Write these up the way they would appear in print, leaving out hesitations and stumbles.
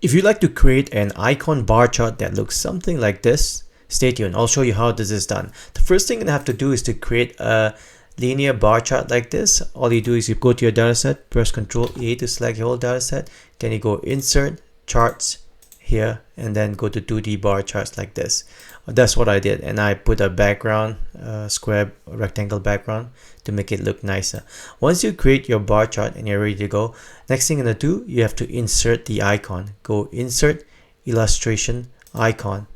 If you'd like to create an icon bar chart that looks something like this, stay tuned. I'll show you how this is done. The first thing you have to do is to create a linear bar chart like this. All you do is you go to your dataset, press Ctrl A to select your whole dataset, then you go Insert, Charts here, and then go to 2D bar charts like this. That's what I did, and I put a background, square rectangle background to make it look nicer. Once you create your bar chart and you're ready to go, next thing you're gonna do, you have to insert the icon. Go Insert, Illustration, Icon,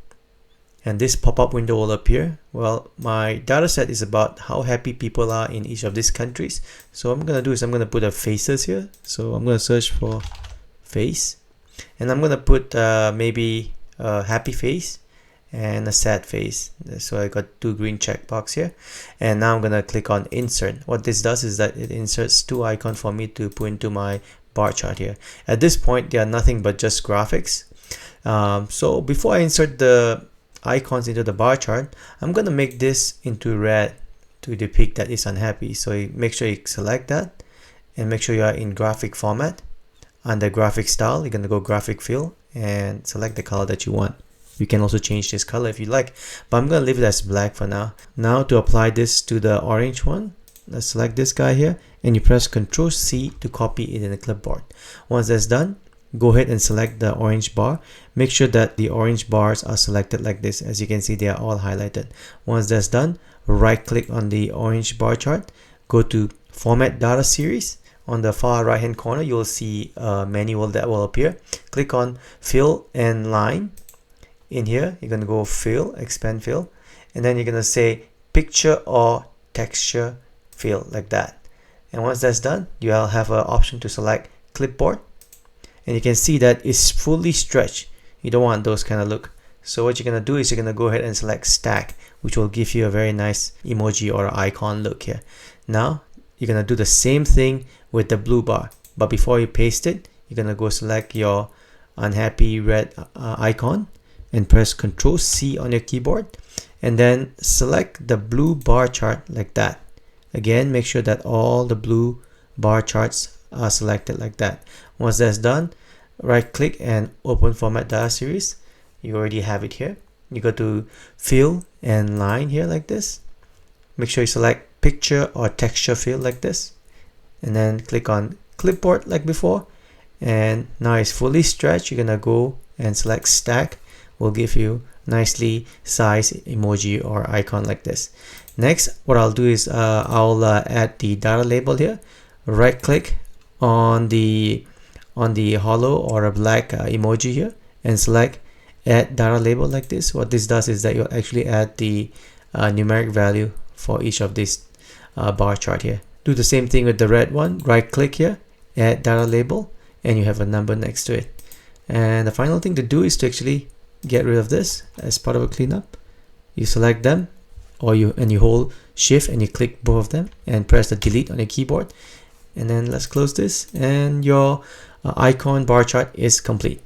and this pop-up window will appear. Well, my data set is about how happy people are in each of these countries. So what I'm gonna do is I'm gonna put a faces here. So I'm gonna search for face, and I'm gonna put maybe a happy face and a sad face. So I got two green checkbox here, and now I'm gonna click on Insert. What this does is that it inserts two icons for me to put into my bar chart here. At this point, they are nothing but just graphics. So before I insert the icons into the bar chart, I'm gonna make this into red to depict that it's unhappy. So make sure you select that and make sure you are in graphic format. Under graphic style, you're gonna go graphic fill and select the color that you want. You can also change this color if you like, but I'm gonna leave it as black for now. Now to apply this to the orange one, let's select this guy here, and you press Ctrl+C to copy it in the clipboard. Once that's done, go ahead and select the orange bar. Make sure that the orange bars are selected like this. As you can see, they are all highlighted. Once that's done, right click on the orange bar chart, go to Format Data Series. On the far right hand corner, you'll see a menu that will appear. Click on Fill and Line. In here, you're going to go Fill, Expand Fill, and then you're going to say Picture or Texture Fill, like that. And once that's done, you'll have an option to select Clipboard, and you can see that it's fully stretched. You don't want those kind of look. So what you're going to do is you're going to go ahead and select Stack, which will give you a very nice emoji or icon look here. Now, you're going to do the same thing with the blue bar, but before you paste it, you're going to go select your unhappy red icon and press Ctrl+C on your keyboard, and then select the blue bar chart like that. Again, make sure that all the blue bar charts are selected like that. Once that's done, right click and open Format Data Series. You already have it here. You go to Fill and Line here like this. Make sure you select Picture or Texture Fill like this, and then click on Clipboard like before, and now it's fully stretched. You're gonna go and select Stack. Will give you nicely sized emoji or icon like this. Next, what I'll do is I'll add the data label here. Right click on the hollow or a black emoji here and select Add Data Label like this. What this does is that you'll actually add the numeric value for each of these bar chart here. Do the same thing with the red one. Right click here, Add Data Label, and you have a number next to it. And the final thing to do is to actually get rid of this as part of a cleanup. You select them, or you hold Shift and you click both of them and press the delete on your keyboard. And then let's close this, and your icon bar chart is complete.